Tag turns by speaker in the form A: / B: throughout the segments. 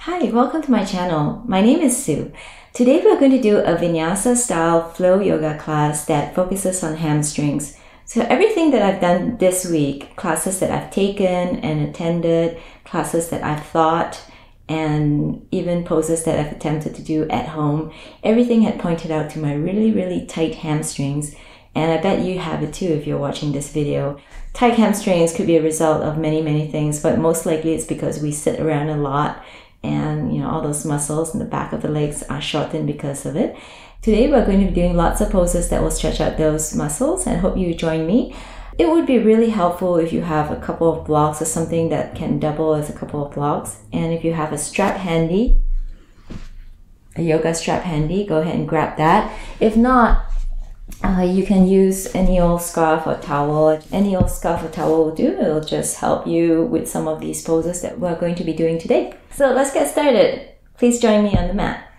A: Hi, welcome to my channel. My name is Sue. Today we're going to do a vinyasa style flow yoga class that focuses on hamstrings. So everything that I've done this week, classes that I've taken and attended, classes that I've thought, and even poses that I've attempted to do at home, everything had pointed out to my really tight hamstrings. And I bet you have it too if you're watching this video. Tight hamstrings could be a result of many things, but most likely it's because we sit around a lot and all those muscles in the back of the legs are shortened because of it. Today we're going to be doing lots of poses that will stretch out those muscles, and hope you join me. It would be really helpful if you have a couple of blocks or something that can double as a couple of blocks. And if you have a strap handy, a yoga strap handy, go ahead and grab that. If not, you can use any old scarf or towel. Any old scarf or towel will do. It'll just help you with some of these poses that we're going to be doing today. So let's get started. Please join me on the mat.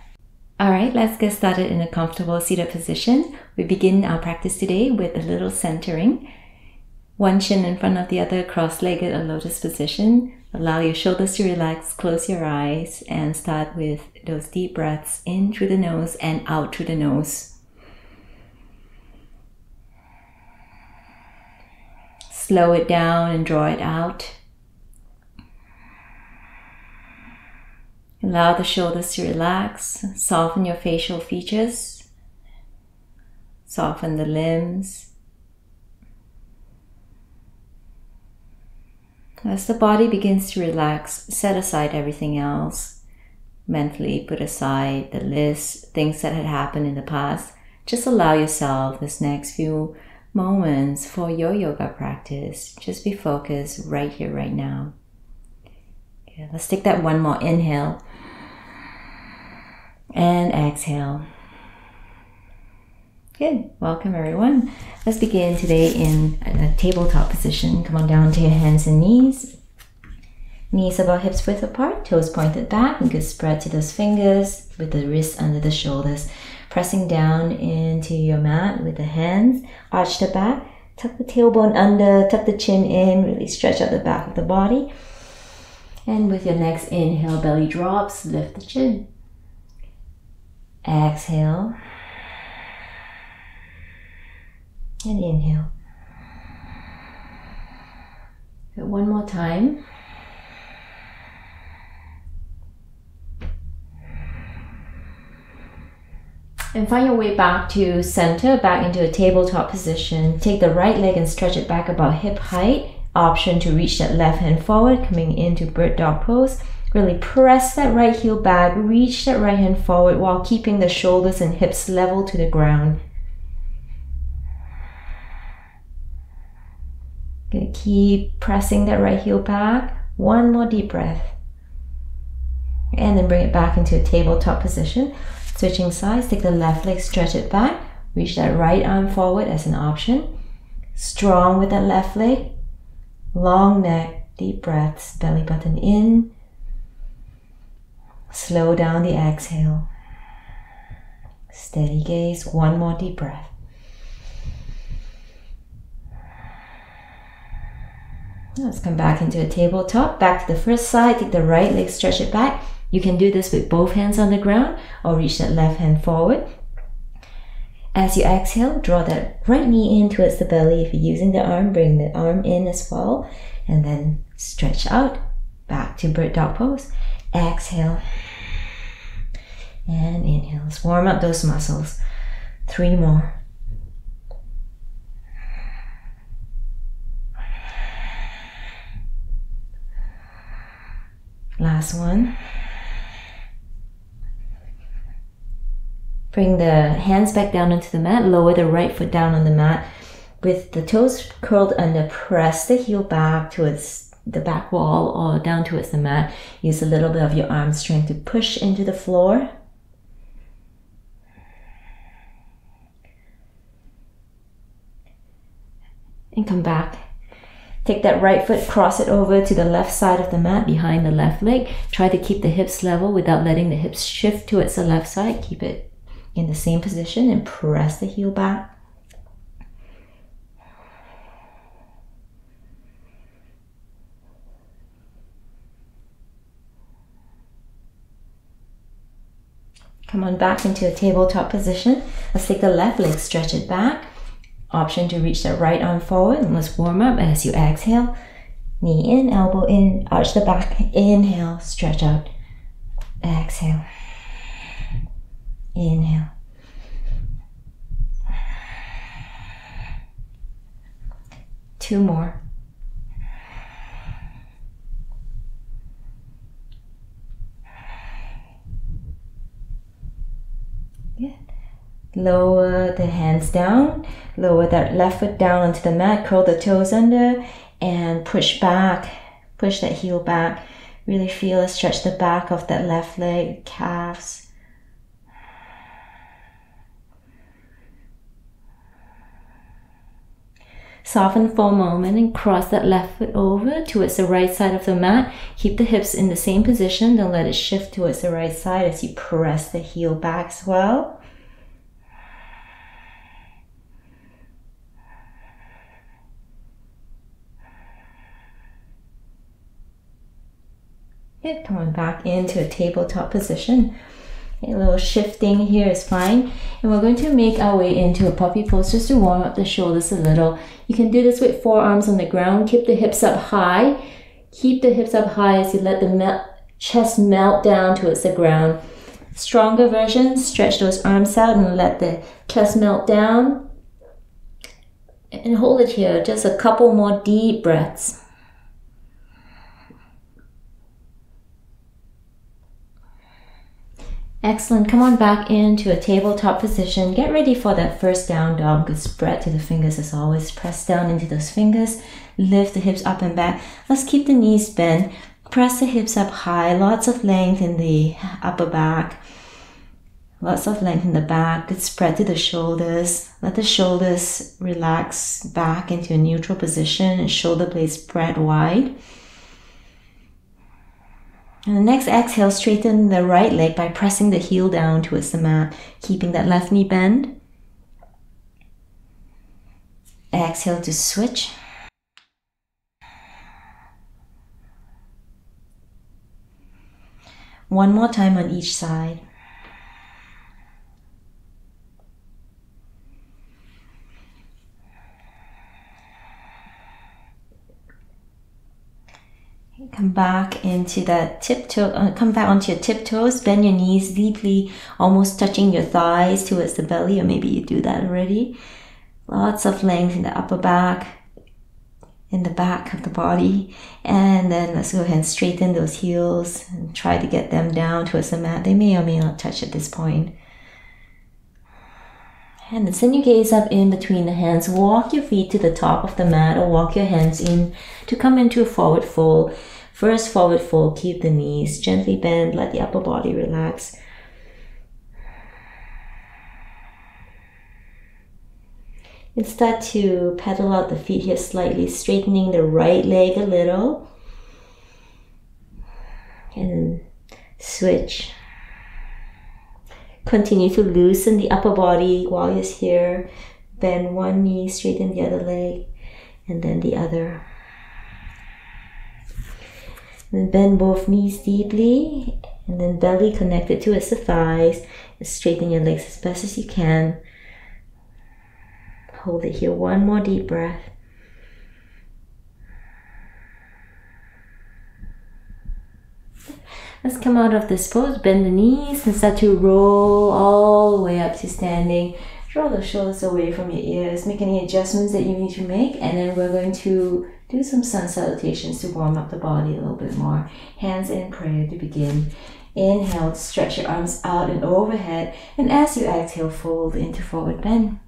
A: Alright, let's get started in a comfortable seated position. We begin our practice today with a little centering. One shin in front of the other, cross-legged or lotus position. Allow your shoulders to relax, close your eyes, and start with those deep breaths in through the nose and out through the nose. Slow it down and draw it out. Allow the shoulders to relax. Soften your facial features. Soften the limbs. As the body begins to relax, set aside everything else. Mentally put aside the list, things that had happened in the past. Just allow yourself this next few moments for your yoga practice. Just be focused right here, right now. Okay, let's take that one more inhale and exhale. Good. Welcome everyone. Let's begin today in a tabletop position. Come on down to your hands and knees. Knees about hips width apart, toes pointed back, and good spread to those fingers with the wrists under the shoulders. Pressing down into your mat with the hands, arch the back, tuck the tailbone under, tuck the chin in, really stretch out the back of the body. And with your next inhale, belly drops, lift the chin. Exhale. And inhale. One more time. And find your way back to center, back into a tabletop position. Take the right leg and stretch it back about hip height. Option to reach that left hand forward, coming into bird dog pose. Really press that right heel back, reach that right hand forward while keeping the shoulders and hips level to the ground. Gonna keep pressing that right heel back. One more deep breath. And then bring it back into a tabletop position. Switching sides, take the left leg, stretch it back. Reach that right arm forward as an option. Strong with that left leg. Long neck, deep breaths, belly button in. Slow down the exhale. Steady gaze, one more deep breath. Let's come back into a tabletop. Back to the first side, take the right leg, stretch it back. You can do this with both hands on the ground or reach that left hand forward. As you exhale, draw that right knee in towards the belly. If you're using the arm, bring the arm in as well. And then stretch out, back to bird dog pose. Exhale. And inhale. Let's warm up those muscles. 3 more. Last one. Bring the hands back down onto the mat. Lower the right foot down on the mat. With the toes curled under, press the heel back towards the back wall or down towards the mat. Use a little bit of your arm strength to push into the floor. And come back. Take that right foot, cross it over to the left side of the mat behind the left leg. Try to keep the hips level without letting the hips shift towards the left side. Keep it in the same position and press the heel back. Come on back into a tabletop position. Let's take the left leg, stretch it back. Option to reach that right arm forward. And let's warm up as you exhale. Knee in, elbow in, arch the back. Inhale, stretch out. Exhale. Inhale. Two more. Good. Lower the hands down. Lower that left foot down onto the mat. Curl the toes under and push back. Push that heel back. Really feel it. Stretch the back of that left leg, calves. Soften for a moment and cross that left foot over towards the right side of the mat. Keep the hips in the same position. Don't let it shift towards the right side as you press the heel back as well. Good. Come on back into a tabletop position. A little shifting here is fine. And we're going to make our way into a puppy pose just to warm up the shoulders a little. You can do this with forearms on the ground. Keep the hips up high. Keep the hips up high as you let the chest melt down towards the ground. Stronger version, stretch those arms out and let the chest melt down. And hold it here, just a couple more deep breaths. Excellent. Come on back into a tabletop position. Get ready for that first down dog. Good spread to the fingers as always. Press down into those fingers. Lift the hips up and back. Let's keep the knees bent. Press the hips up high. Lots of length in the upper back. Lots of length in the back. Good spread to the shoulders. Let the shoulders relax back into a neutral position and shoulder blades spread wide. And the next exhale, straighten the right leg by pressing the heel down towards the mat, keeping that left knee bent. Exhale to switch. One more time on each side. Come back into that tiptoe, come back onto your tiptoes, bend your knees deeply, almost touching your thighs towards the belly, or maybe you do that already. Lots of length in the upper back, in the back of the body. And then let's go ahead and straighten those heels and try to get them down towards the mat. They may or may not touch at this point. And then send your gaze up in between the hands. Walk your feet to the top of the mat or walk your hands in to come into a forward fold. First forward fold, keep the knees gently bent, let the upper body relax. And start to pedal out the feet here slightly, straightening the right leg a little. And switch. Continue to loosen the upper body while you're here. Bend one knee, straighten the other leg, and then the other. And bend both knees deeply, and then belly connected towards the thighs. And straighten your legs as best as you can. Hold it here, one more deep breath. Let's come out of this pose, bend the knees and start to roll all the way up to standing. Draw the shoulders away from your ears, make any adjustments that you need to make, and then we're going to do some sun salutations to warm up the body a little bit more. Hands in prayer to begin. Inhale, stretch your arms out and overhead, and as you exhale, fold into forward bend.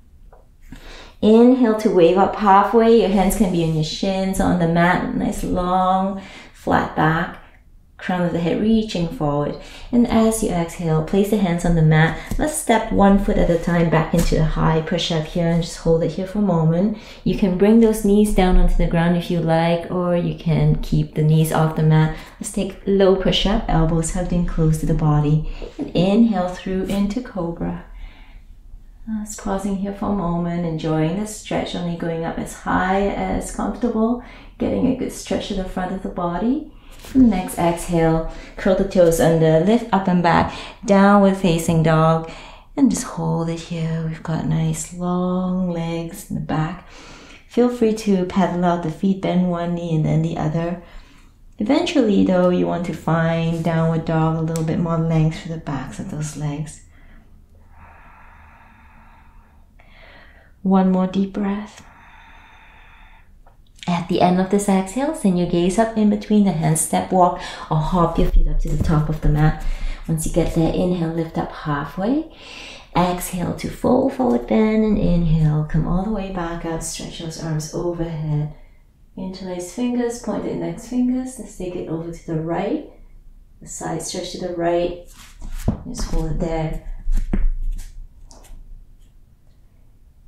A: Inhale to wave up halfway. Your hands can be on your shins, on the mat, nice long, flat back. Crown of the head reaching forward. And as you exhale, place the hands on the mat. Let's step one foot at a time back into a high push-up here and just hold it here for a moment. You can bring those knees down onto the ground if you like, or you can keep the knees off the mat. Let's take low push-up, elbows hugged in close to the body. And inhale through into Cobra. Just pausing here for a moment, enjoying the stretch, only going up as high as comfortable, getting a good stretch to the front of the body. Next, exhale, curl the toes under, lift up and back, downward facing dog, and just hold it here. We've got nice long legs in the back. Feel free to pedal out the feet, bend one knee and then the other. Eventually though, you want to find downward dog, a little bit more length through the backs of those legs. One more deep breath. At the end of this exhale, send your gaze up in between the hands, step walk or hop your feet up to the top of the mat. Once you get there, inhale, lift up halfway. Exhale to full forward bend and inhale, come all the way back up, stretch those arms overhead. Interlace fingers, point the index fingers, let's take it over to the right. The side stretch to the right, just hold it there.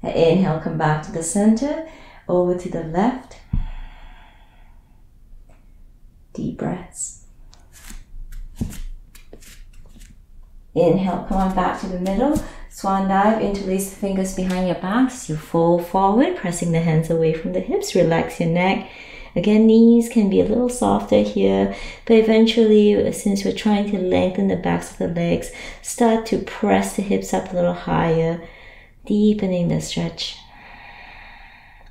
A: Inhale, come back to the center, over to the left. Deep breaths. Inhale, come on back to the middle. Swan dive, interlace the fingers behind your back as you fold forward, pressing the hands away from the hips. Relax your neck. Again, knees can be a little softer here, but eventually, since we're trying to lengthen the backs of the legs, start to press the hips up a little higher, deepening the stretch.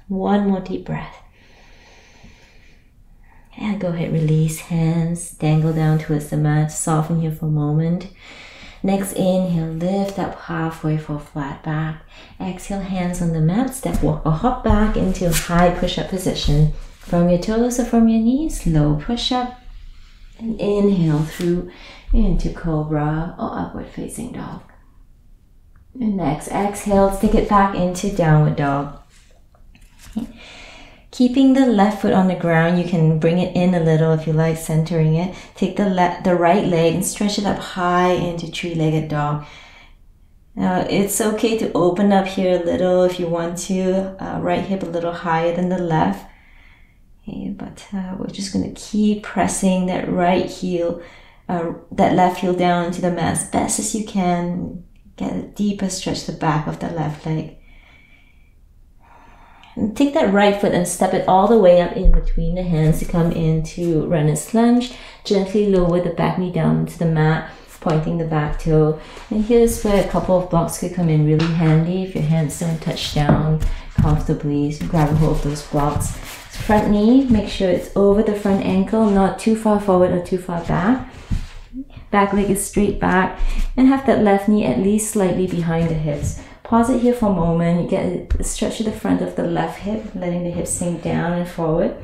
A: One more deep breath. And go ahead, release hands, dangle down towards the mat, soften here for a moment. Next, inhale, lift up halfway for a flat back. Exhale, hands on the mat, step walk or hop back into a high push-up position. From your toes or from your knees, low push-up. And inhale through into cobra or upward facing dog. And next, exhale, stick it back into downward dog. Keeping the left foot on the ground, you can bring it in a little if you like, centering it. Take the right leg and stretch it up high into three-legged dog. Now, it's okay to open up here a little if you want to. Right hip a little higher than the left. Okay, but we're just going to keep pressing that right heel, that left heel down into the mat as best as you can. Get a deeper stretch the back of the left leg. And take that right foot and step it all the way up in between the hands to come into runner's lunge. Gently lower the back knee down to the mat, pointing the back toe. And here's where a couple of blocks could come in really handy. If your hands don't touch down comfortably, so grab a hold of those blocks. Front knee, make sure it's over the front ankle, not too far forward or too far back. Back leg is straight back, and have that left knee at least slightly behind the hips. Pause it here for a moment. You get a stretch to the front of the left hip, letting the hips sink down and forward.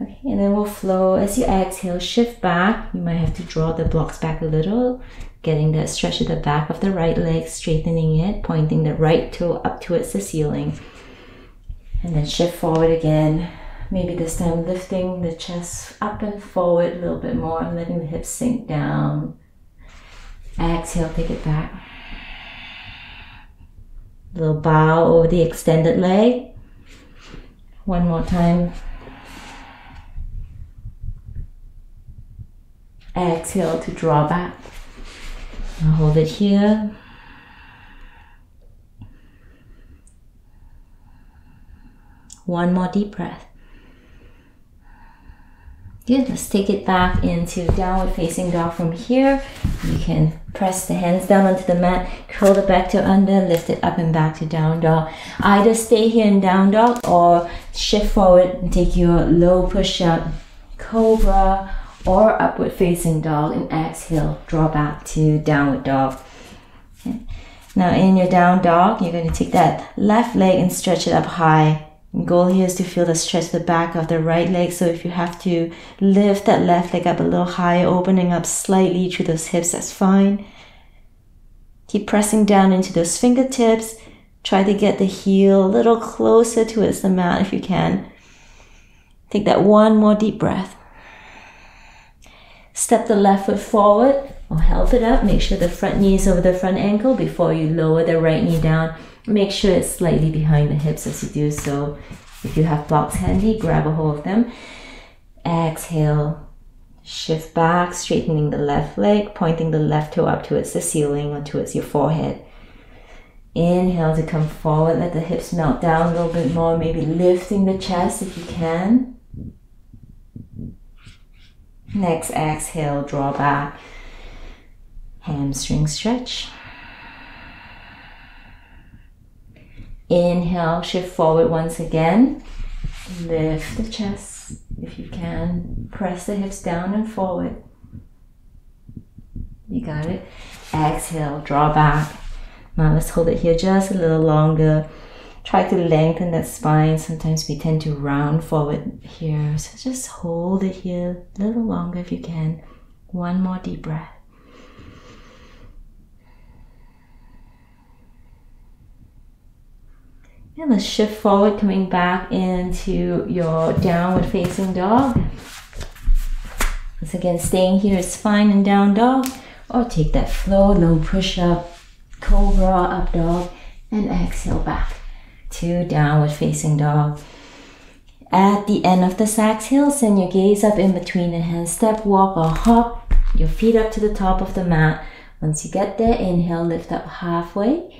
A: Okay, and then we'll flow. As you exhale, shift back. You might have to draw the blocks back a little, getting that stretch to the back of the right leg, straightening it, pointing the right toe up towards the ceiling. And then shift forward again. Maybe this time lifting the chest up and forward a little bit more, letting the hips sink down. Exhale, take it back. Little bow over the extended leg. One more time. Exhale to draw back. Now hold it here. One more deep breath. Good, let's take it back into downward facing dog from here. You can press the hands down onto the mat, curl the back toe under, lift it up and back to down dog. Either stay here in down dog or shift forward and take your low push-up, cobra or upward facing dog, and exhale, draw back to downward dog. Okay. Now in your down dog, you're going to take that left leg and stretch it up high. The goal here is to feel the stretch the back of the right leg. So if you have to lift that left leg up a little higher, opening up slightly through those hips, that's fine. Keep pressing down into those fingertips. Try to get the heel a little closer towards the mat if you can. Take that one more deep breath. Step the left foot forward or help it up. Make sure the front knee is over the front ankle before you lower the right knee down. Make sure it's slightly behind the hips as you do so. If you have blocks handy, grab a hold of them. Exhale, shift back, straightening the left leg, pointing the left toe up towards the ceiling or towards your forehead. Inhale to come forward, let the hips melt down a little bit more, maybe lifting the chest if you can. Next, exhale, draw back. Hamstring stretch. Inhale, shift forward once again. Lift the chest if you can. Press the hips down and forward. You got it. Exhale, draw back. Now let's hold it here just a little longer. Try to lengthen that spine. Sometimes we tend to round forward here. So just hold it here a little longer if you can. One more deep breath. And let's shift forward, coming back into your downward facing dog. Once again, staying here is fine in down dog. Or take that flow, low push-up, cobra, up dog, and exhale back to downward facing dog. At the end of this exhale, send your gaze up in between the hands. Step, walk, or hop your feet up to the top of the mat. Once you get there, inhale, lift up halfway.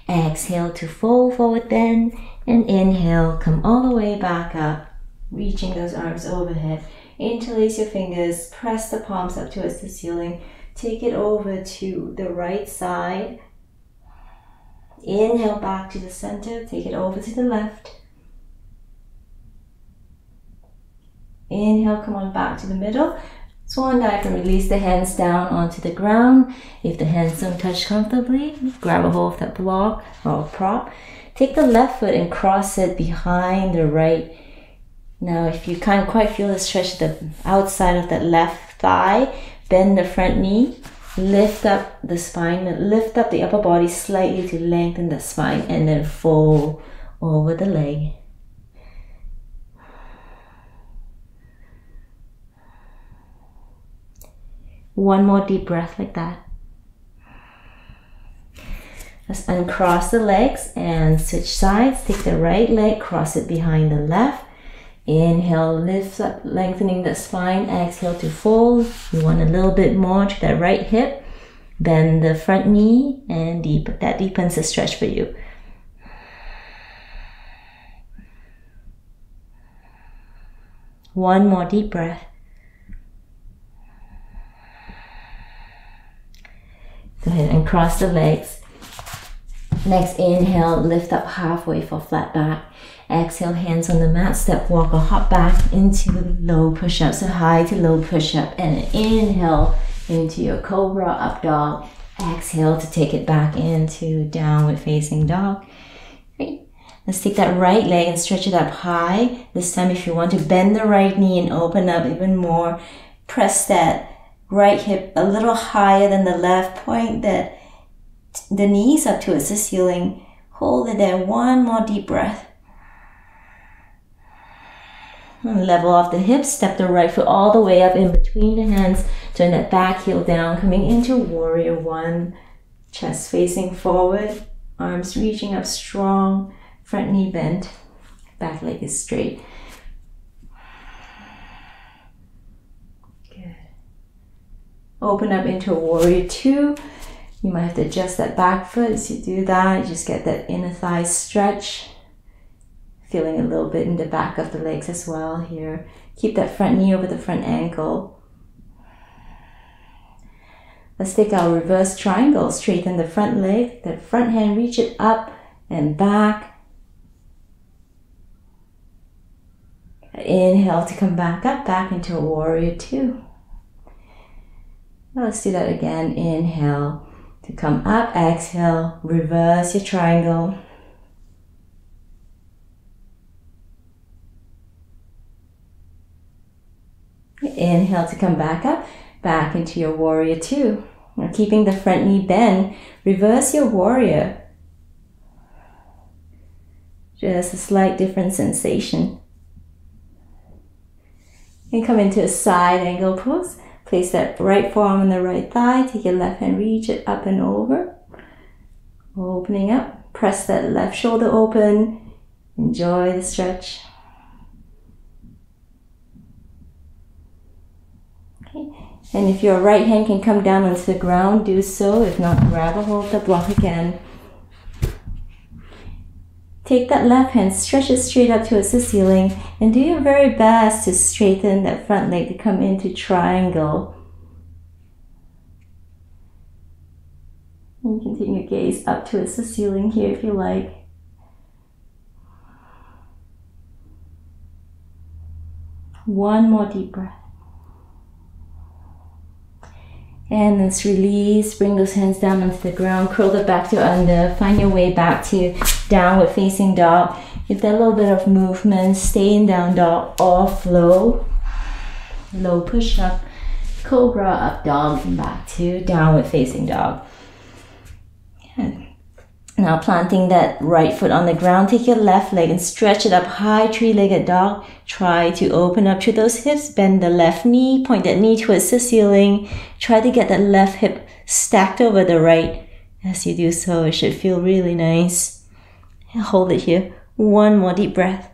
A: Exhale to fold forward bend. And inhale, come all the way back up, reaching those arms overhead. Interlace your fingers, press the palms up towards the ceiling. Take it over to the right side. Inhale back to the center. Take it over to the left. Inhale, come on back to the middle. Swan dive and release the hands down onto the ground. If the hands don't touch comfortably, grab a hold of that block or prop. Take the left foot and cross it behind the right. Now, if you can't quite feel the stretch at the outside of that left thigh, bend the front knee, lift up the spine, lift up the upper body slightly to lengthen the spine, and then fold over the leg. One more deep breath like that. Let's uncross the legs and switch sides. Take the right leg, cross it behind the left. Inhale, lift up, lengthening the spine. Exhale to fold. You want a little bit more to that right hip. Bend the front knee and that deepens the stretch for you. One more deep breath. Go ahead and cross the legs. Next, inhale, lift up halfway for flat back. Exhale, hands on the mat, step, walk, or hop back into low push-up. So high to low push-up. And inhale into your cobra, up dog. Exhale to take it back into downward facing dog. Great. Let's take that right leg and stretch it up high. This time, if you want to bend the right knee and open up even more, press that right hip a little higher than the left. Point the knees up towards the ceiling. Hold it there. One more deep breath. And level off the hips. Step the right foot all the way up in between the hands. Turn that back heel down. Coming into warrior one. Chest facing forward. Arms reaching up strong. Front knee bent. Back leg is straight. Good. Open up into a warrior two. You might have to adjust that back foot as you do that. Just get that inner thigh stretch. Feeling a little bit in the back of the legs as well here. Keep that front knee over the front ankle. Let's take our reverse triangle. Straighten the front leg. That front hand, reach it up and back. Inhale to come back up, back into a warrior two. Now let's do that again. Inhale to come up, exhale, reverse your triangle. Inhale to come back up, back into your warrior two. Now keeping the front knee bent, reverse your warrior. Just a slight different sensation. And come into a side angle pose. Place that right forearm on the right thigh. Take your left hand, reach it up and over. Opening up. Press that left shoulder open. Enjoy the stretch. Okay. And if your right hand can come down onto the ground, do so. If not, grab a hold of the block again. Take that left hand, stretch it straight up towards the ceiling, and do your very best to straighten that front leg to come into triangle. And you can take your gaze up towards the ceiling here if you like. One more deep breath. And let's release, bring those hands down onto the ground, curl the back to under, find your way back to downward facing dog. Give that little bit of movement, stay in down dog or flow. Low push up, cobra, up dog, and back to downward facing dog. Good. Now planting that right foot on the ground, take your left leg and stretch it up high, three-legged dog. Try to open up to those hips, bend the left knee, point that knee towards the ceiling. Try to get that left hip stacked over the right. As you do so, it should feel really nice. And hold it here. One more deep breath.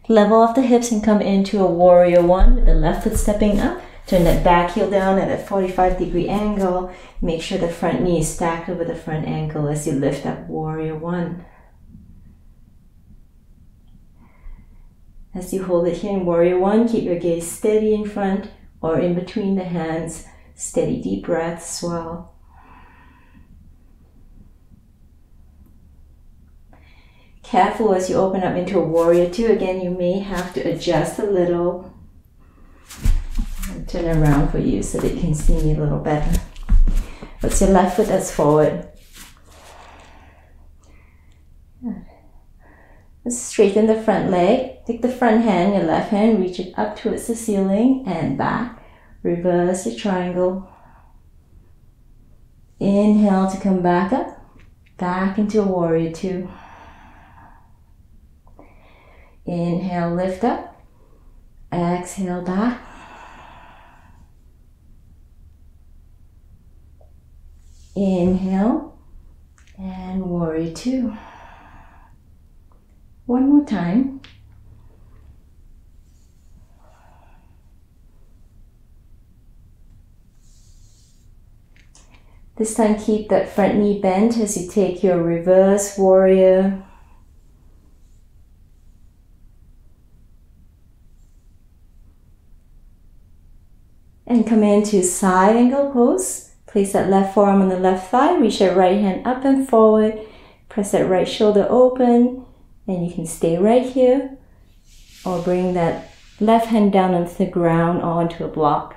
A: Level off the hips and come into a warrior one with the left foot stepping up. Turn that back heel down at a 45-degree angle. Make sure the front knee is stacked over the front ankle as you lift up warrior one. As you hold it here in warrior one, keep your gaze steady in front or in between the hands. Steady deep breaths as well. Careful as you open up into a warrior two. Again, you may have to adjust a little. Turn around for you so that you can see me a little better. What's your left foot that's forward? Good. Let's straighten the front leg. Take the front hand, your left hand, reach it up towards the ceiling and back. Reverse the triangle. Inhale to come back up. Back into a warrior two. Inhale, lift up. Exhale, back. Inhale and warrior two. One more time. This time keep that front knee bent as you take your reverse warrior. And come into side angle pose. Place that left forearm on the left thigh, reach that right hand up and forward, press that right shoulder open, and you can stay right here, or bring that left hand down onto the ground or onto a block.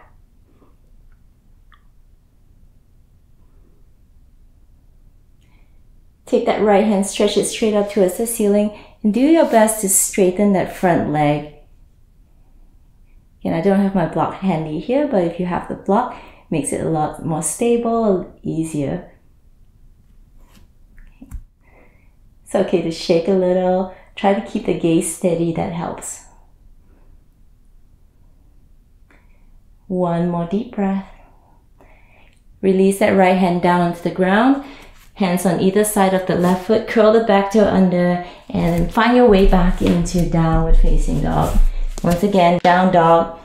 A: Take that right hand, stretch it straight up towards the ceiling, and do your best to straighten that front leg. Again, I don't have my block handy here, but if you have the block, makes it a lot more stable, easier. It's okay to shake a little. Try to keep the gaze steady, that helps. One more deep breath. Release that right hand down onto the ground. Hands on either side of the left foot. Curl the back toe under and find your way back into downward facing dog. Once again, down dog.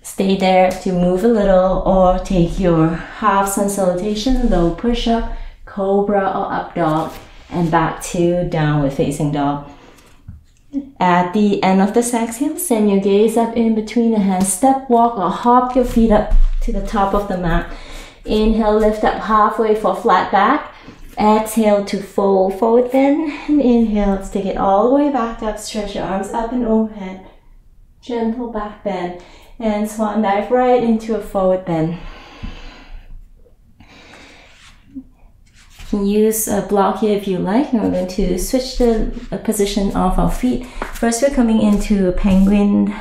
A: Stay there to move a little or take your half sun salutation, low push up, cobra or up dog, and back to downward facing dog. At the end of this exhale, send your gaze up in between the hands, step, walk or hop your feet up to the top of the mat. Inhale, lift up halfway for flat back. Exhale to fold forward bend, and inhale, let's take it all the way back up, stretch your arms up and overhead. Gentle back bend. And swan dive right into a forward bend. You can use a block here if you like. And we're going to switch the position of our feet. First, we're coming into a penguin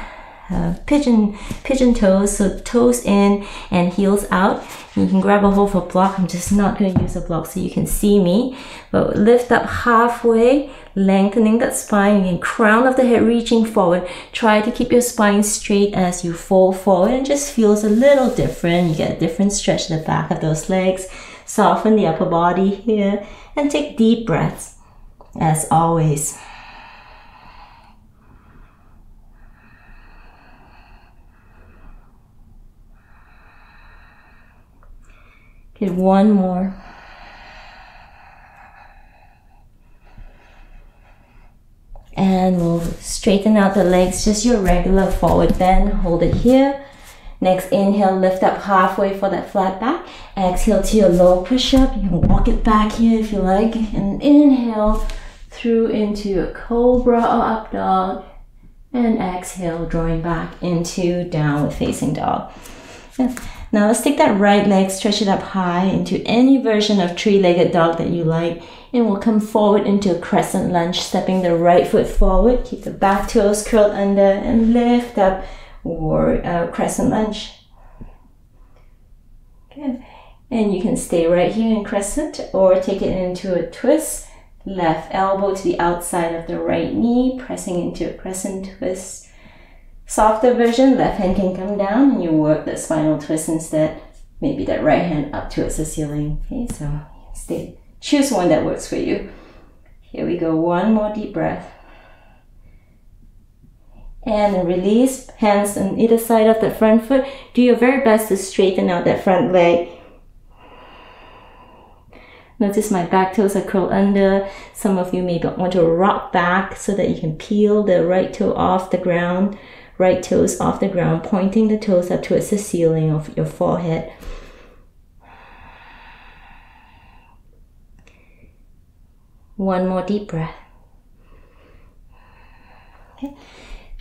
A: pigeon toes. So toes in and heels out. You can grab a hold for a block. I'm just not going to use a block so you can see me. But lift up halfway, lengthening that spine. Again, crown of the head reaching forward. Try to keep your spine straight as you fold forward. It just feels a little different. You get a different stretch in the back of those legs. Soften the upper body here. And take deep breaths, as always. Get one more. And we'll straighten out the legs, just your regular forward bend. Hold it here. Next inhale, lift up halfway for that flat back. Exhale to your low push-up. You can walk it back here if you like. And inhale through into a cobra or up dog. And exhale, drawing back into downward facing dog. Now let's take that right leg, stretch it up high into any version of three-legged dog that you like. And we'll come forward into a crescent lunge, stepping the right foot forward. Keep the back toes curled under and lift up, or crescent lunge. Good. And you can stay right here in crescent or take it into a twist. Left elbow to the outside of the right knee, pressing into a crescent twist. Softer version, left hand can come down and you work the spinal twist instead. Maybe that right hand up towards the ceiling. Okay, so stay. Choose one that works for you. Here we go, one more deep breath. And release, hands on either side of the front foot. Do your very best to straighten out that front leg. Notice my back toes are curled under. Some of you may want to rock back so that you can peel the right toe off the ground. Right toes off the ground, pointing the toes up towards the ceiling of your forehead. One more deep breath. Okay.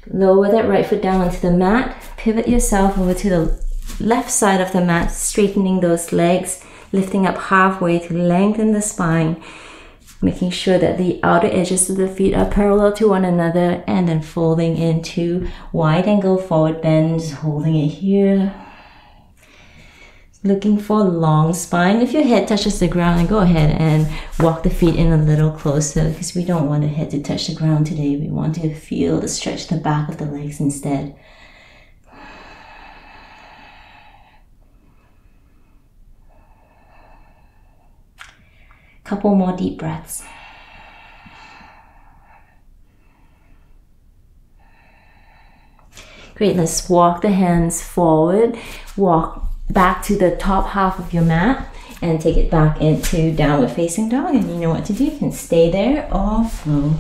A: Lower that right foot down onto the mat. Pivot yourself over to the left side of the mat, straightening those legs. Lifting up halfway to lengthen the spine, making sure that the outer edges of the feet are parallel to one another, and then folding into wide angle forward bends, holding it here. Looking for a long spine. If your head touches the ground, go ahead and walk the feet in a little closer, because we don't want the head to touch the ground today. We want to feel the stretch the back of the legs instead. Couple more deep breaths. Great, let's walk the hands forward. Walk back to the top half of your mat and take it back into downward facing dog. And you know what to do. You can stay there or flow.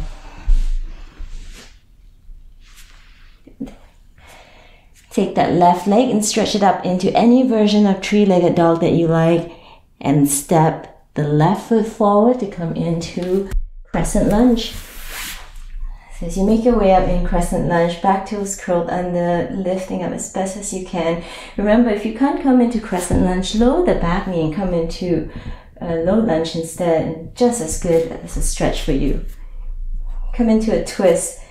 A: Take that left leg and stretch it up into any version of three-legged dog that you like. And step the left foot forward to come into crescent lunge. So as you make your way up in crescent lunge, back toes curled under, lifting up as best as you can. Remember, if you can't come into crescent lunge, lower the back knee and come into low lunge instead, and just as good as a stretch for you. Come into a twist,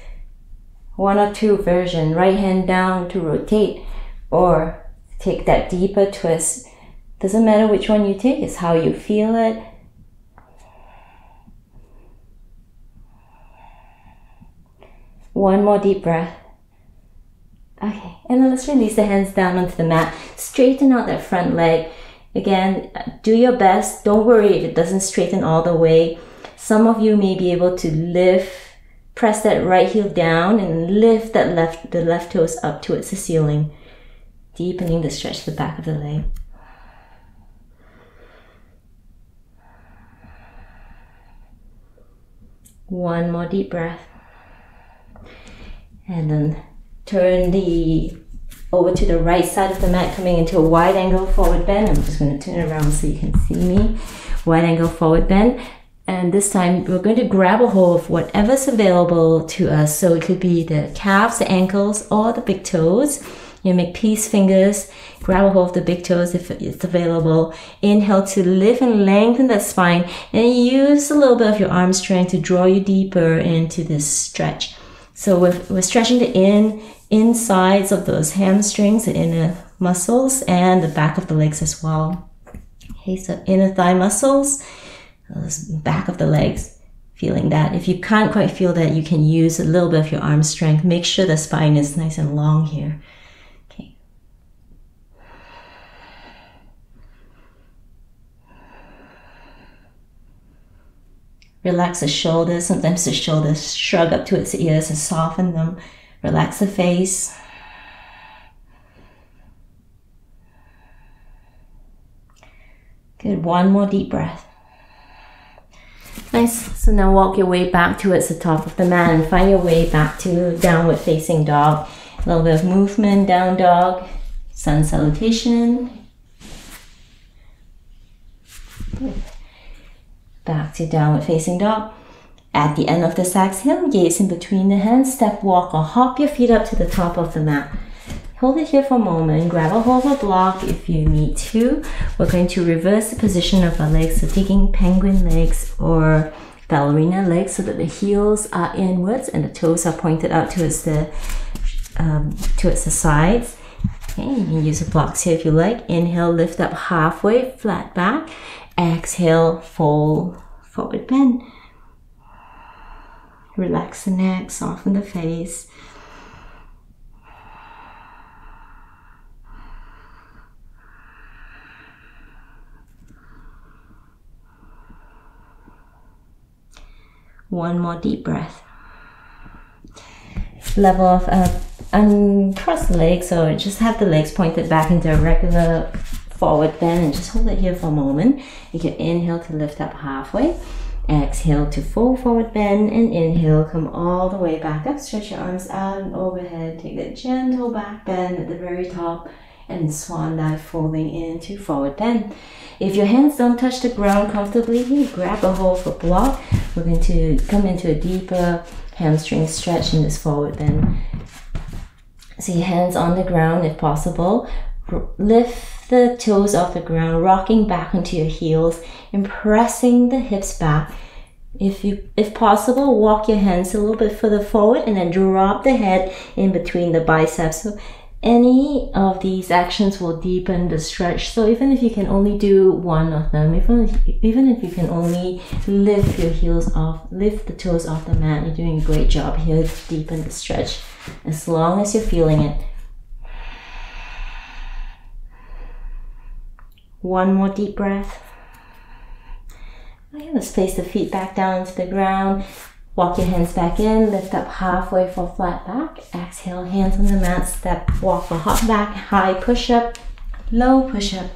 A: one or two version, right hand down to rotate, or take that deeper twist. Doesn't matter which one you take, it's how you feel it. One more deep breath. Okay, and then let's release the hands down onto the mat. Straighten out that front leg. Again, do your best. Don't worry if it doesn't straighten all the way. Some of you may be able to lift, press that right heel down and lift that the left toes up towards the ceiling, deepening the stretch to the back of the leg. One more deep breath. And then turn over to the right side of the mat, coming into a wide angle forward bend. I'm just going to turn around so you can see me. Wide angle forward bend. And this time we're going to grab a hold of whatever's available to us. So it could be the calves, the ankles, or the big toes. You make peace fingers, grab a hold of the big toes if it's available. Inhale to lift and lengthen that spine, and use a little bit of your arm strength to draw you deeper into this stretch. So we're stretching the insides of those hamstrings, the inner muscles, and the back of the legs as well. Okay, so inner thigh muscles, back of the legs, feeling that. If you can't quite feel that, you can use a little bit of your arm strength. Make sure the spine is nice and long here. Relax the shoulders. Sometimes the shoulders shrug up towards the ears and soften them. Relax the face. Good. One more deep breath. Nice. So now walk your way back towards the top of the mat and find your way back to downward facing dog. A little bit of movement, down dog, sun salutation. Back to downward facing dog. At the end of this exhale, gaze in between the hands, step, walk, or hop your feet up to the top of the mat. Hold it here for a moment. Grab a hold of a block if you need to. We're going to reverse the position of our legs, so taking penguin legs or ballerina legs so that the heels are inwards and the toes are pointed out towards the sides. Okay, you can use the blocks here if you like. Inhale, lift up halfway, flat back. Exhale, fold, forward bend. Relax the neck, soften the face. One more deep breath. Level off, uncross the legs, or just have the legs pointed back into a regular forward bend and just hold it here for a moment. You can inhale to lift up halfway. Exhale to full forward bend and inhale, come all the way back up. Stretch your arms out and overhead. Take that gentle back bend at the very top and swan dive, folding into forward bend. If your hands don't touch the ground comfortably, you grab a hold for block. We're going to come into a deeper hamstring stretch in this forward bend. So your hands on the ground if possible. Lift the toes off the ground, rocking back onto your heels and pressing the hips back. If possible, walk your hands a little bit further forward and then drop the head in between the biceps. So any of these actions will deepen the stretch. So even if you can only do one of them, even if you can only lift your heels off, lift the toes off the mat, you're doing a great job here to deepen the stretch, as long as you're feeling it. One more deep breath. Okay, let's place the feet back down to the ground. Walk your hands back in, lift up halfway for flat back. Exhale, hands on the mat, step, walk or hop back, high push-up, low push-up,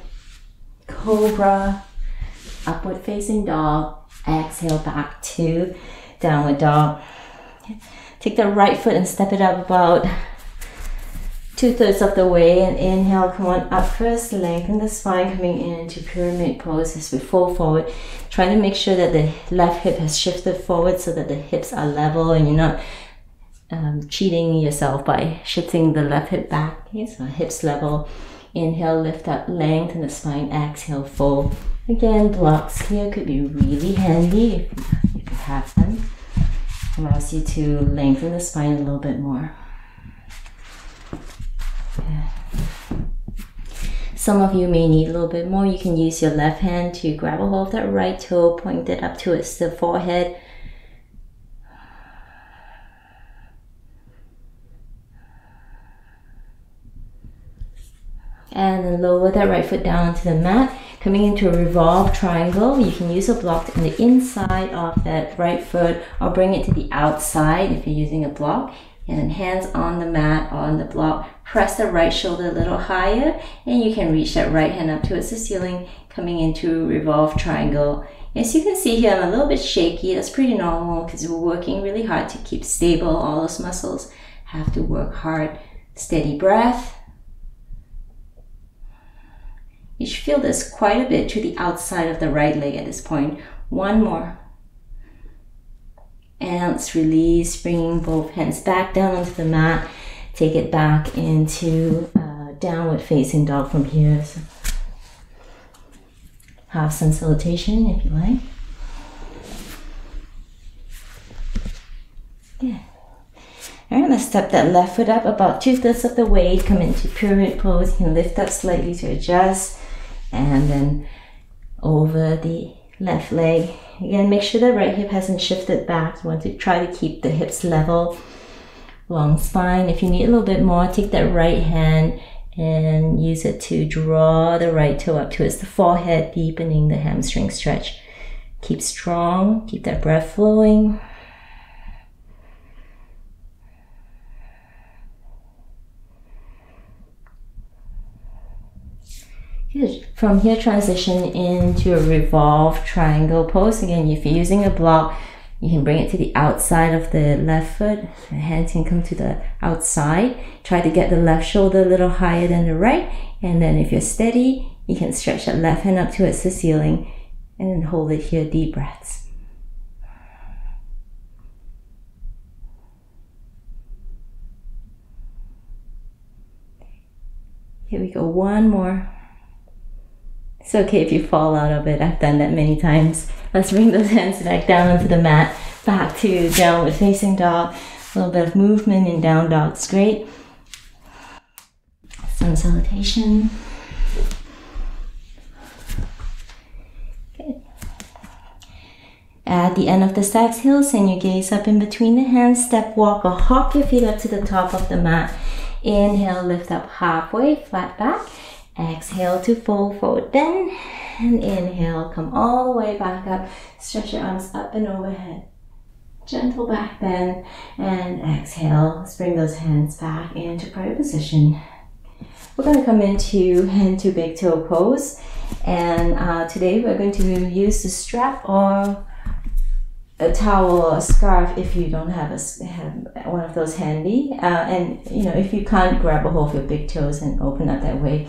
A: cobra, upward facing dog. Exhale, back to downward dog. Take the right foot and step it up about 2/3 of the way, and inhale, come on up first, lengthen the spine, coming into pyramid pose as we fold forward. Try to make sure that the left hip has shifted forward so that the hips are level and you're not cheating yourself by shifting the left hip back. Okay, so hips level. Inhale, lift up, lengthen the spine. Exhale, fold. Again, blocks here could be really handy if you have them. Allows you to lengthen the spine a little bit more. Some of you may need a little bit more. You can use your left hand to grab a hold of that right toe, point it up towards the forehead. And then lower that right foot down onto the mat. Coming into a revolved triangle, you can use a block on the inside of that right foot or bring it to the outside if you're using a block. And then hands on the mat, on the block. Press the right shoulder a little higher and you can reach that right hand up towards the ceiling, coming into revolved triangle. As you can see here, I'm a little bit shaky. That's pretty normal because we're working really hard to keep stable. All those muscles have to work hard. Steady breath. You should feel this quite a bit to the outside of the right leg at this point. One more. And let's release, bringing both hands back down onto the mat. Take it back into downward facing dog from here. So half sun salutation if you like. Yeah. Alright, let's step that left foot up about 2/3 of the way. Come into pyramid pose. You can lift up slightly to adjust. And then over the left leg. Again, make sure the right hip hasn't shifted back. You want to try to keep the hips level. Long spine. If you need a little bit more, take that right hand and use it to draw the right toe up towards the forehead, deepening the hamstring stretch. Keep strong. Keep that breath flowing. Good. From here, transition into a revolved triangle pose. Again, if you're using a block, you can bring it to the outside of the left foot. The hands can come to the outside. Try to get the left shoulder a little higher than the right. And then if you're steady, you can stretch that left hand up towards the ceiling and then hold it here, deep breaths. Here we go, one more. It's okay if you fall out of it. I've done that many times. Let's bring those hands back down onto the mat. Back to downward facing dog. A little bit of movement in down dog is great. Sun salutation. Good. At the end of this exhale, send your gaze up in between the hands. Step, walk, or hop your feet up to the top of the mat. Inhale, lift up halfway, flat back. Exhale to fold, forward bend. And inhale, come all the way back up. Stretch your arms up and overhead. Gentle back bend. And exhale, let's bring those hands back into prayer position. We're going to come into hand to big toe pose. And today we're going to use the strap or a towel or a scarf if you don't have one of those handy. And if you can't, grab a hold of your big toes and open up that way.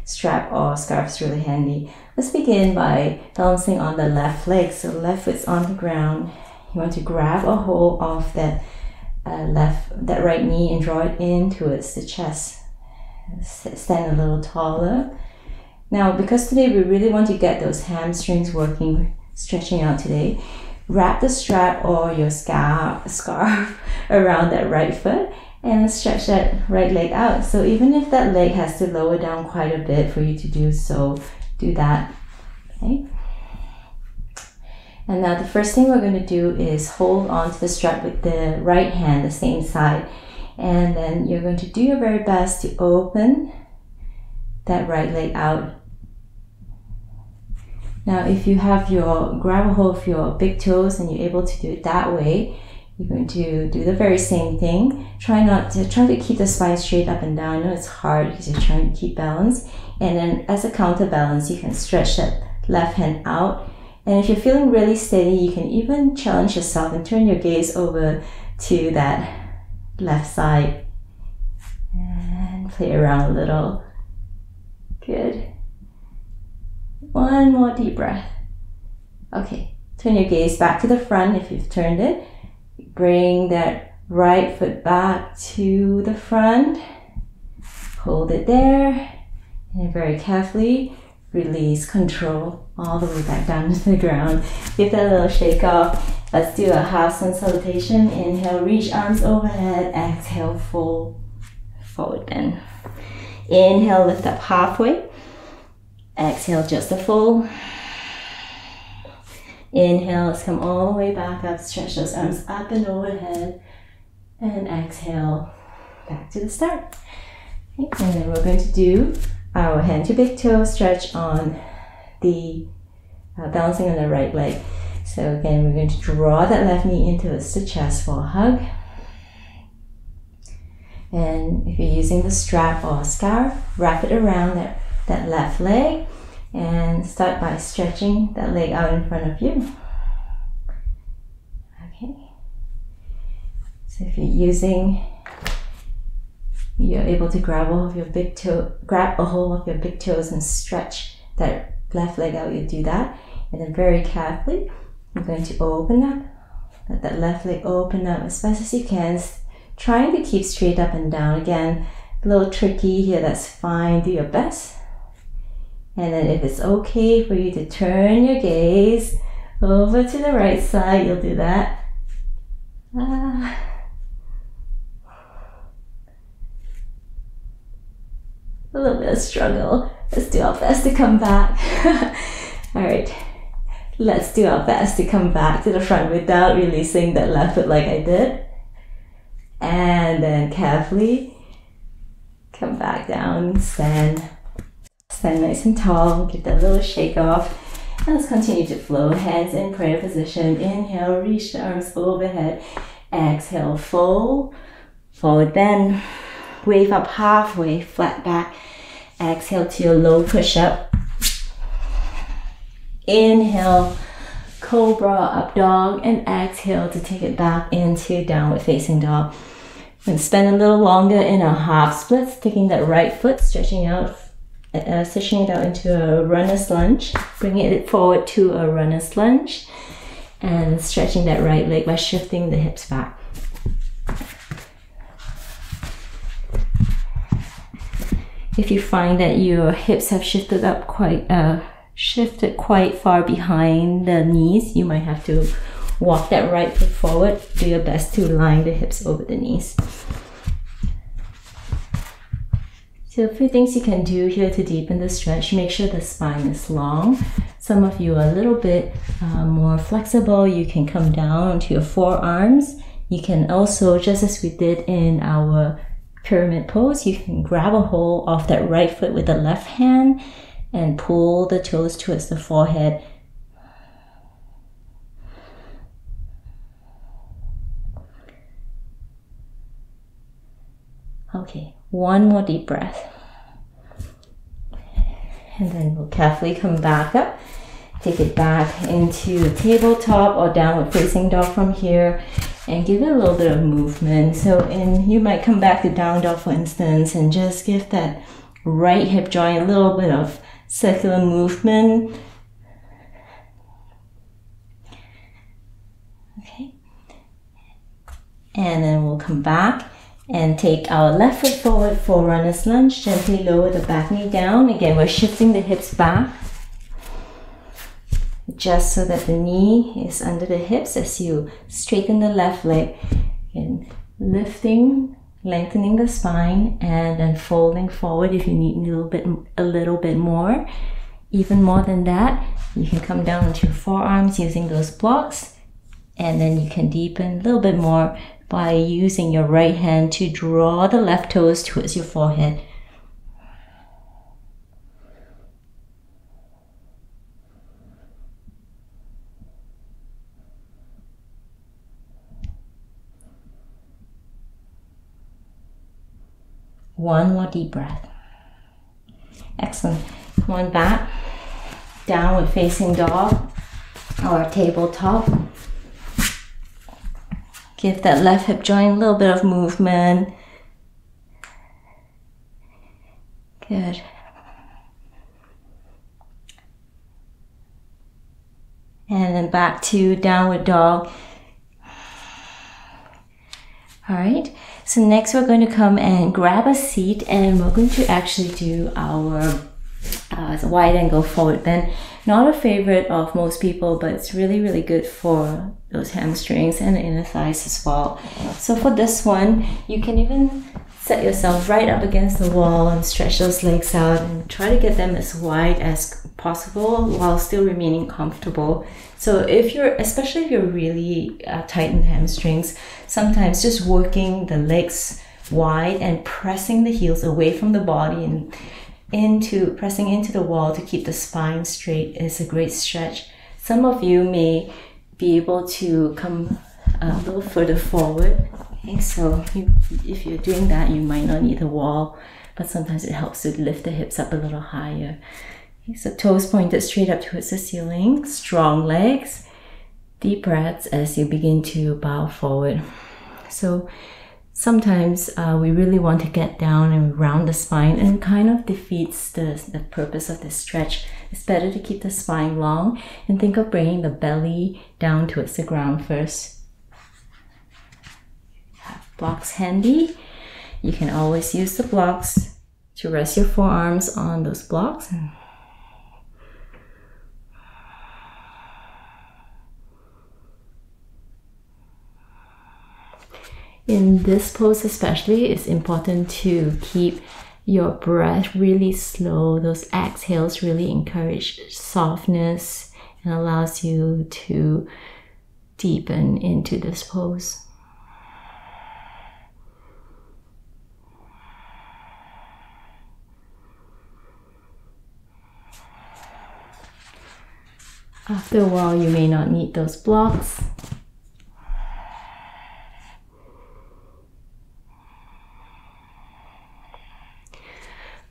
A: Strap or scarf is really handy. Let's begin by balancing on the left leg. So left foot's on the ground. You want to grab a hold of that right knee and draw it in towards the chest. Stand a little taller. Now, because today we really want to get those hamstrings working, stretching out today, wrap the strap or your scarf around that right foot and stretch that right leg out. So even if that leg has to lower down quite a bit for you to do so, do that. Okay. And now the first thing we're going to do is hold on to the strap with the right hand, the same side. And then you're going to do your very best to open that right leg out. Now, if you have grab a hold of your big toes and you're able to do it that way, you're going to do the very same thing. Try to keep the spine straight up and down. I know it's hard because you're trying to keep balance. And then as a counterbalance, you can stretch that left hand out. And if you're feeling really steady, you can even challenge yourself and turn your gaze over to that left side and play around a little. Good. One more deep breath. Okay, turn your gaze back to the front if you've turned it. Bring that right foot back to the front. Hold it there. And very carefully release, control all the way back down to the ground. Give that a little shake off. Let's do a half sun salutation. Inhale, reach arms overhead. Exhale, fold forward bend. Inhale, lift up halfway. Exhale, just a fold. Inhale, let's come all the way back up. Stretch those arms up and overhead. And exhale, back to the start. Okay, and then we're going to do our hand to big toe stretch on the balancing on the right leg. So again, we're going to draw that left knee into the chest for a hug. And if you're using the strap or scarf, wrap it around that left leg and start by stretching that leg out in front of you. Okay. So if you're able to grab a hold of your big toes and stretch that left leg out, you do that. And then very carefully, you're going to open up, let that left leg open up as fast as you can, trying to keep straight up and down. Again, a little tricky here, that's fine, do your best. And then if it's okay for you to turn your gaze over to the right side, you'll do that. A little bit of struggle. Let's do our best to come back. All right, let's do our best to come back to the front without releasing that left foot like I did. And then carefully come back down, stand nice and tall, give that little shake off. And let's continue to flow, hands in prayer position. Inhale, reach the arms overhead. Exhale, fold, forward bend, wave up halfway, flat back. Exhale to your low push-up. Inhale, cobra, up dog, and exhale to take it back into downward facing dog. And spend a little longer in a half split, taking that right foot, stretching it out into a runner's lunge, bringing it forward to a runner's lunge, and stretching that right leg by shifting the hips back. If you find that your hips have shifted quite far behind the knees, you might have to walk that right foot forward. Do your best to line the hips over the knees. So a few things you can do here to deepen the stretch. Make sure the spine is long. Some of you are a little bit more flexible. You can come down onto your forearms. You can also, just as we did in our pyramid pose, you can grab a hold of that right foot with the left hand and pull the toes towards the forehead. Okay, one more deep breath. And then we'll carefully come back up. Take it back into tabletop or downward facing dog from here, and give it a little bit of movement. So you might come back to down dog, for instance, and just give that right hip joint a little bit of circular movement. Okay. And then we'll come back and take our left foot forward for runner's lunge. Gently lower the back knee down. Again, we're shifting the hips back, just so that the knee is under the hips as you straighten the left leg. And lifting, lengthening the spine, and then folding forward if you need a little bit more. Even more than that, you can come down onto your forearms using those blocks, and then you can deepen a little bit more by using your right hand to draw the left toes towards your forehead. One more deep breath. Excellent. Come on back. Downward facing dog or tabletop. Give that left hip joint a little bit of movement. Good. And then back to downward dog. All right. So next we're going to come and grab a seat, and we're going to actually do our wide angle forward bend. Not a favorite of most people, but it's really, really good for those hamstrings and the inner thighs as well. So for this one, you can even set yourself right up against the wall and stretch those legs out and try to get them as wide as possible while still remaining comfortable. So especially if you're really tight in the hamstrings, sometimes just working the legs wide and pressing the heels away from the body and pressing into the wall to keep the spine straight is a great stretch. Some of you may be able to come a little further forward. Okay, so if you're doing that, you might not need the wall, but sometimes it helps to lift the hips up a little higher. Okay, so toes pointed straight up towards the ceiling, strong legs, deep breaths as you begin to bow forward. So sometimes we really want to get down and round the spine, and kind of defeats the purpose of this stretch. It's better to keep the spine long and think of bringing the belly down towards the ground first. Have blocks handy. You can always use the blocks to rest your forearms on those blocks. In this pose especially, it's important to keep your breath really slow. Those exhales really encourage softness and allows you to deepen into this pose. After a while, you may not need those blocks.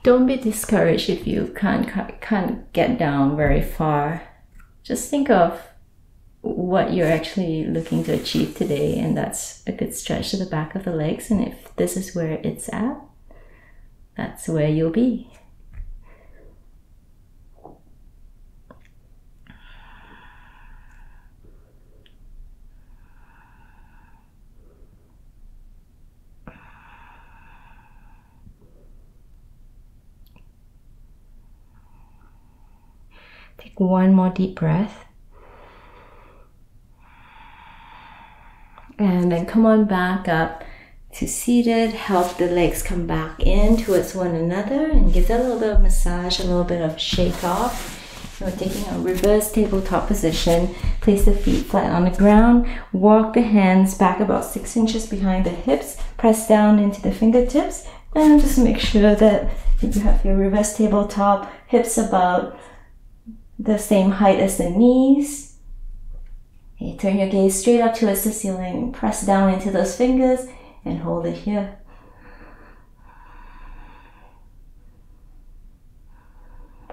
A: Don't be discouraged if you can't get down very far. just think of what you're actually looking to achieve today, and that's a good stretch to the back of the legs. And if this is where it's at, that's where you'll be. Take one more deep breath. And then come on back up to seated. Help the legs come back in towards one another and give that a little bit of massage, a little bit of shake off. So we're taking a reverse tabletop position. Place the feet flat on the ground. Walk the hands back about 6 inches behind the hips. Press down into the fingertips. And just make sure that you have your reverse tabletop, hips about the same height as the knees. Okay, turn your gaze straight up towards the ceiling. Press down into those fingers and hold it here.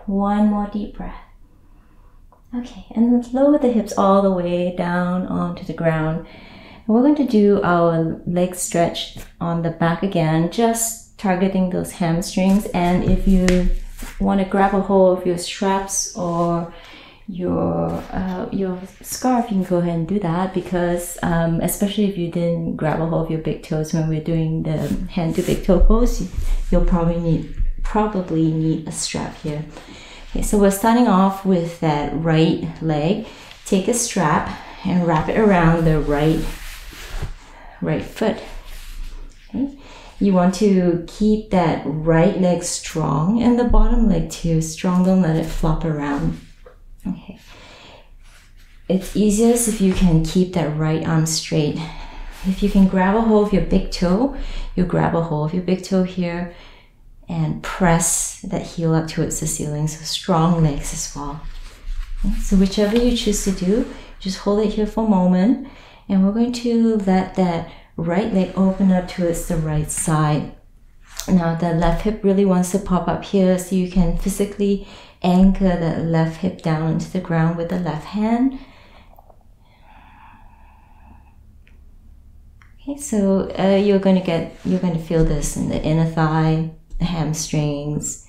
A: One more deep breath. Okay, and let's lower the hips all the way down onto the ground. And we're going to do our leg stretch on the back again, just targeting those hamstrings. And if you want to grab a hold of your straps or your scarf, you can go ahead and do that, because especially if you didn't grab a hold of your big toes when we're doing the hand to big toe pose, you'll probably need a strap here. Okay, so we're starting off with that right leg. Take a strap and wrap it around the right foot. Okay. You want to keep that right leg strong and the bottom leg too strong. Don't let it flop around. Okay. It's easiest if you can keep that right arm straight. If you can grab a hold of your big toe, you grab a hold of your big toe here and press that heel up towards the ceiling. So strong legs as well. Okay. So whichever you choose to do, just hold it here for a moment, and we're going to let that right leg open up towards the right side. Now the left hip really wants to pop up here, so you can physically anchor the left hip down into the ground with the left hand. Okay, so you're going to feel this in the inner thigh, the hamstrings.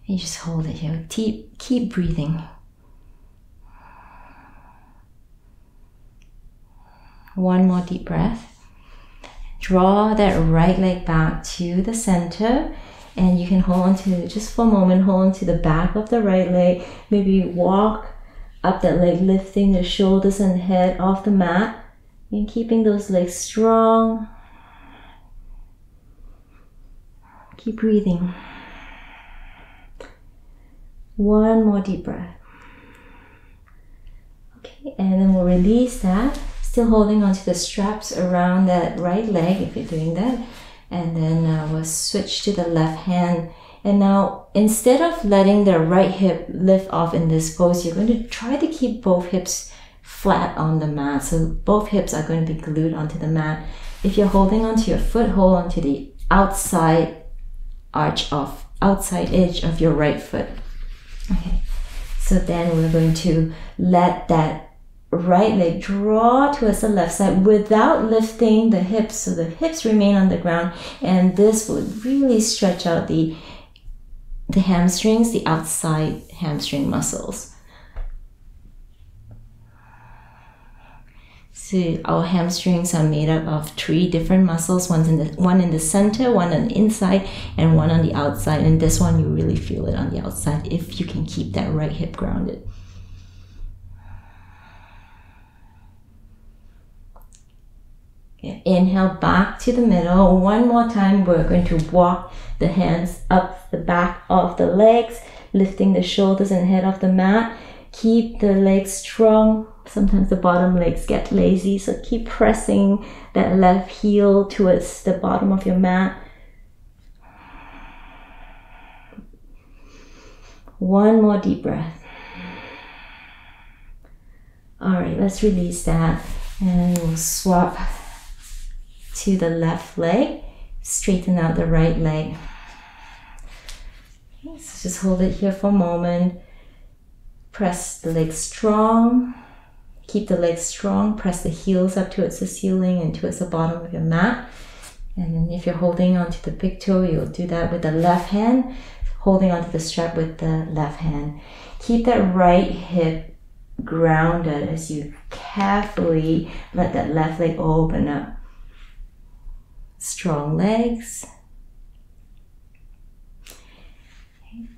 A: You just hold it here. Keep breathing. One more deep breath. Draw that right leg back to the center, and you can hold on to, just for a moment, hold on to the back of the right leg. Maybe walk up that leg, lifting the shoulders and head off the mat, and keeping those legs strong. Keep breathing. One more deep breath. Okay, and then we'll release that. Still holding onto the straps around that right leg if you're doing that. And then we'll switch to the left hand. And now, instead of letting the right hip lift off in this pose, you're going to try to keep both hips flat on the mat. So both hips are going to be glued onto the mat. If you're holding onto your foot, hold onto the outside edge of your right foot. Okay, so then we're going to let that right leg draw towards the left side without lifting the hips, so the hips remain on the ground, and this would really stretch out the hamstrings, the outside hamstring muscles. So our hamstrings are made up of 3 different muscles, one in the center, one on the inside, and one on the outside. And this one, you really feel it on the outside if you can keep that right hip grounded. Okay. Inhale back to the middle. One more time, we're going to walk the hands up the back of the legs, lifting the shoulders and head off the mat. Keep the legs strong. Sometimes the bottom legs get lazy, so keep pressing that left heel towards the bottom of your mat. One more deep breath. All right, let's release that, and we'll swap to the left leg. Straighten out the right leg. Okay, so just hold it here for a moment. Press the legs strong. Keep the legs strong. Press the heels up towards the ceiling and towards the bottom of your mat. And then if you're holding onto the big toe, you'll do that with the left hand, holding onto the strap with the left hand. Keep that right hip grounded as you carefully let that left leg open up. Strong legs. Okay.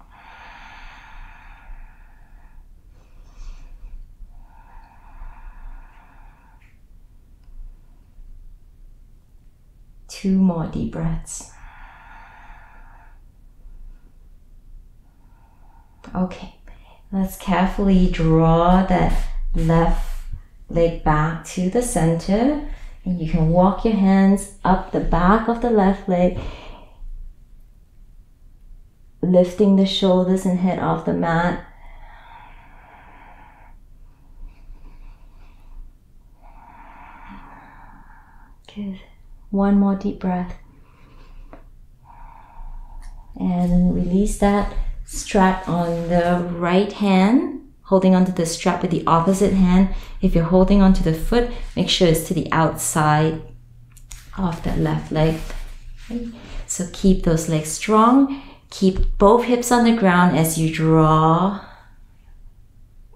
A: 2 more deep breaths. Okay, let's carefully draw that left leg back to the center, and you can walk your hands up the back of the left leg, lifting the shoulders and head off the mat. Good. 1 more deep breath. And release that strap on the right hand, holding onto the strap with the opposite hand. If you're holding onto the foot, make sure it's to the outside of the left leg. Okay. So keep those legs strong. Keep both hips on the ground as you draw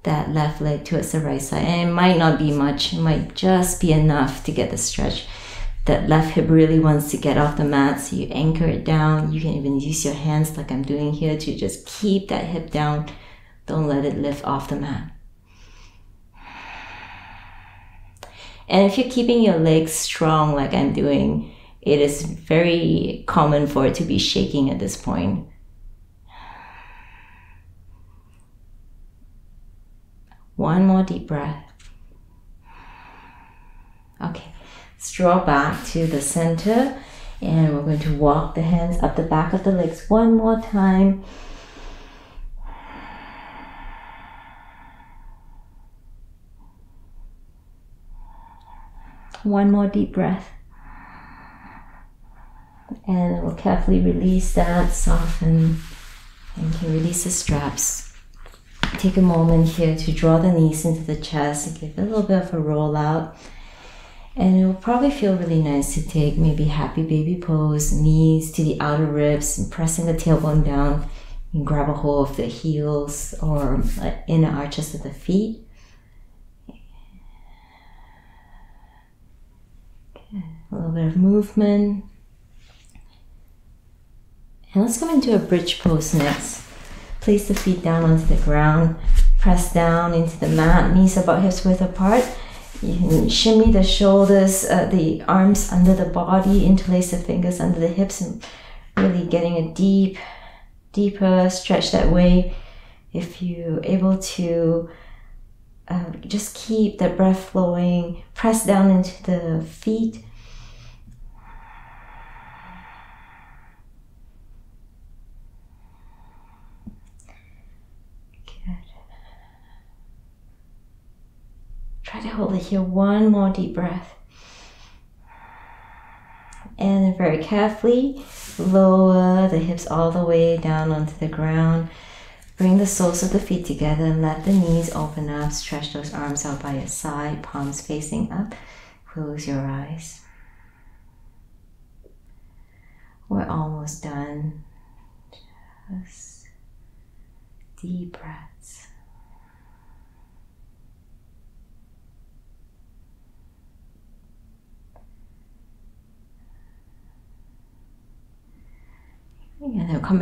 A: that left leg towards the right side. And it might not be much, it might just be enough to get the stretch. That left hip really wants to get off the mat, so you anchor it down. You can even use your hands like I'm doing here to just keep that hip down. Don't let it lift off the mat. And if you're keeping your legs strong like I'm doing, it is very common for it to be shaking at this point. One more deep breath. Okay. Let's draw back to the center, and we're going to walk the hands up the back of the legs one more time. One more deep breath. And we'll carefully release that, soften, and you can release the straps. Take a moment here to draw the knees into the chest and give it a little bit of a roll out. And it will probably feel really nice to take maybe happy baby pose, knees to the outer ribs, and pressing the tailbone down. You can grab a hold of the heels or inner arches of the feet. Okay. A little bit of movement. And let's go into a bridge pose next. Place the feet down onto the ground. Press down into the mat, knees about hips width apart. You can shimmy the shoulders, the arms under the body, interlace the fingers under the hips, and really getting a deeper stretch that way. If you're able to just keep the breath flowing, press down into the feet. Try to hold it here. One more deep breath. And then very carefully lower the hips all the way down onto the ground. Bring the soles of the feet together and let the knees open up. Stretch those arms out by your side, palms facing up. Close your eyes. We're almost done. Just deep breaths. And then come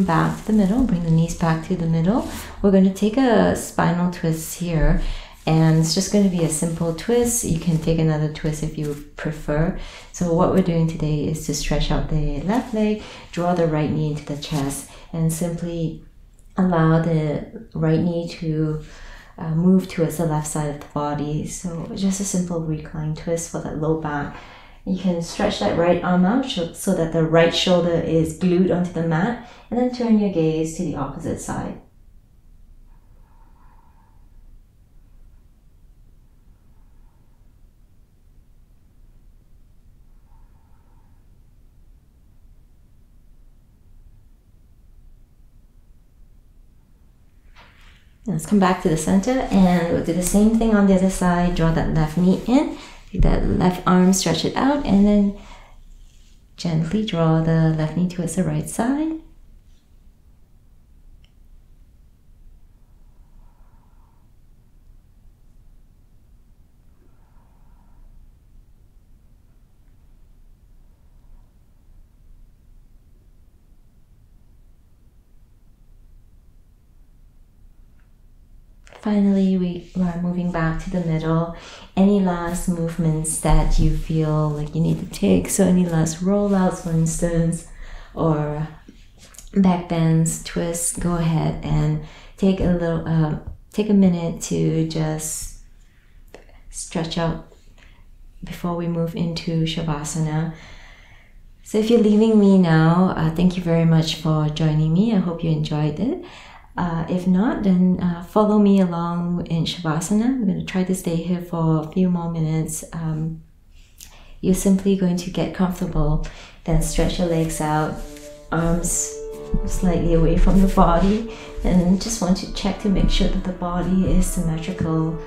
A: back to the middle, bring the knees back to the middle. We're going to take a spinal twist here, and it's just going to be a simple twist. You can take another twist if you prefer. So what we're doing today is to stretch out the left leg, draw the right knee into the chest, and simply allow the right knee to move towards the left side of the body. So just a simple reclined twist for that low back. You can stretch that right arm out so that the right shoulder is glued onto the mat, and then turn your gaze to the opposite side. Let's come back to the center and we'll do the same thing on the other side. Draw that left knee in, take that left arm, stretch it out, and then gently draw the left knee towards the right side. Finally, we are moving back to the middle. Any last movements that you feel like you need to take? So any last rollouts, for instance, or back bends, twists, go ahead and take a minute to just stretch out before we move into Shavasana. So if you're leaving me now, thank you very much for joining me. I hope you enjoyed it. If not, then follow me along in Shavasana. We're going to try to stay here for a few more minutes. You're simply going to get comfortable, then stretch your legs out, arms slightly away from the body, and just want to check to make sure that the body is symmetrical.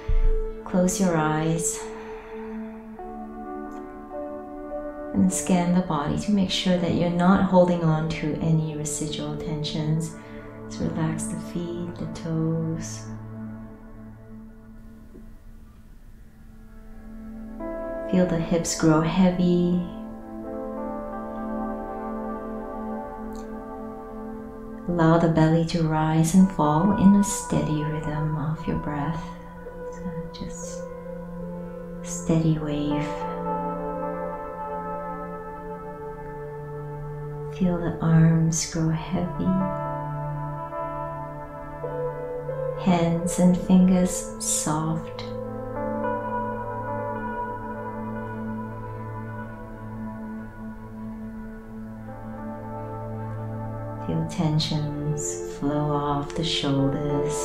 A: Close your eyes and scan the body to make sure that you're not holding on to any residual tensions. So relax the feet, the toes. Feel the hips grow heavy. Allow the belly to rise and fall in a steady rhythm of your breath. So just steady wave. Feel the arms grow heavy. Hands and fingers soft. Feel tensions flow off the shoulders.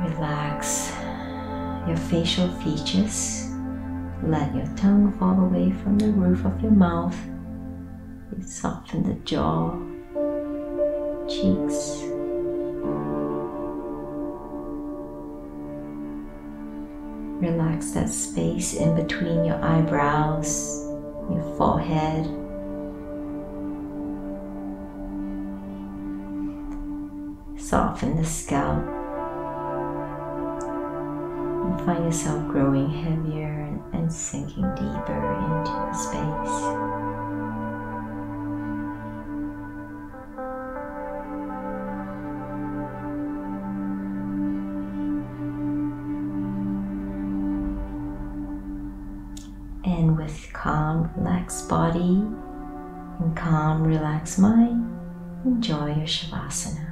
A: Relax your facial features. Let your tongue fall away from the roof of your mouth. You soften the jaw, cheeks. Relax that space in between your eyebrows, your forehead. Soften the scalp. And find yourself growing heavier and sinking deeper into the space. And with calm, relaxed body and calm, relaxed mind, enjoy your Shavasana.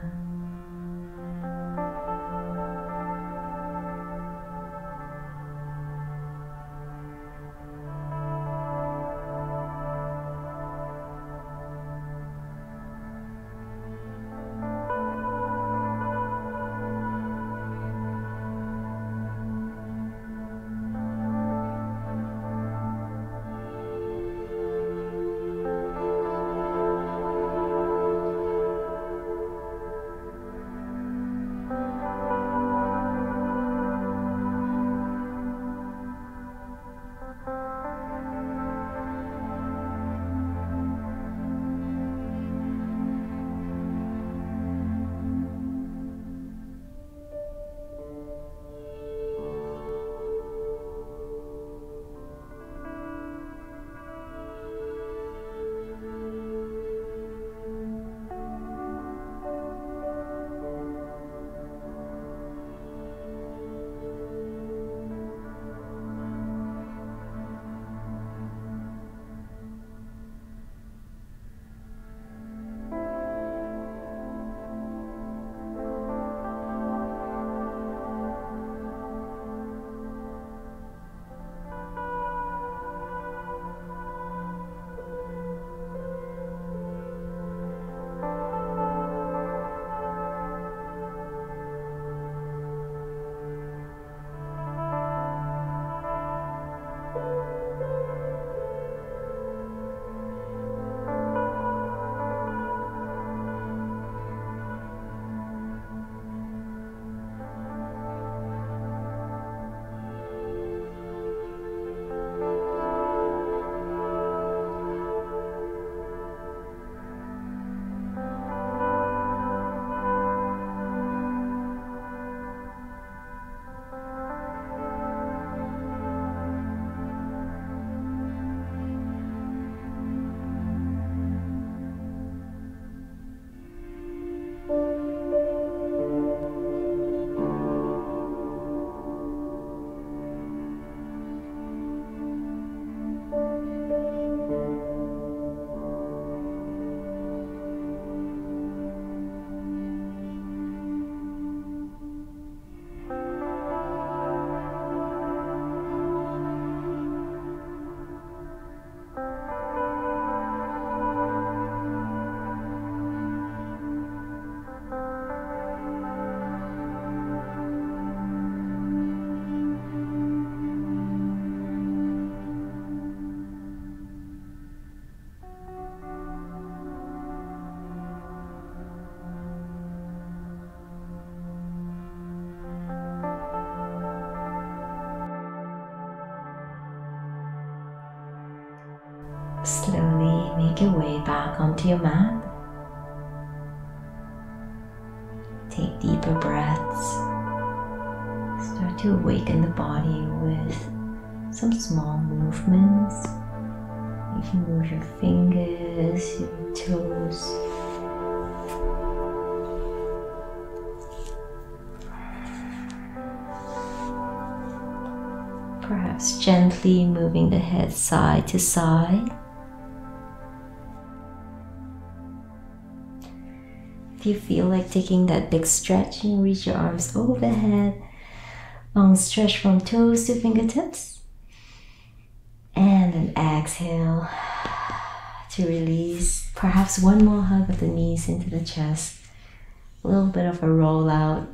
A: Slowly make your way back onto your mat. Take deeper breaths. Start to awaken the body with some small movements. You can move your fingers, your toes. Perhaps gently moving the head side to side. If you feel like taking that big stretch, you reach your arms overhead. Long stretch from toes to fingertips. And then exhale to release. Perhaps one more hug of the knees into the chest. A little bit of a roll out.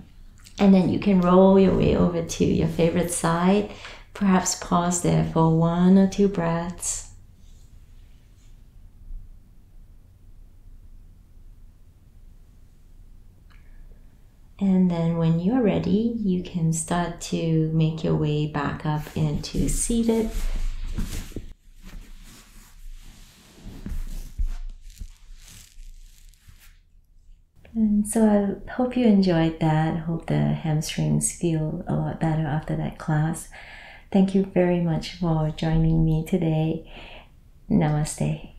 A: And then you can roll your way over to your favorite side. Perhaps pause there for 1 or 2 breaths. And then when you're ready, you can start to make your way back up into seated. And so I hope you enjoyed that. I hope the hamstrings feel a lot better after that class. Thank you very much for joining me today. Namaste.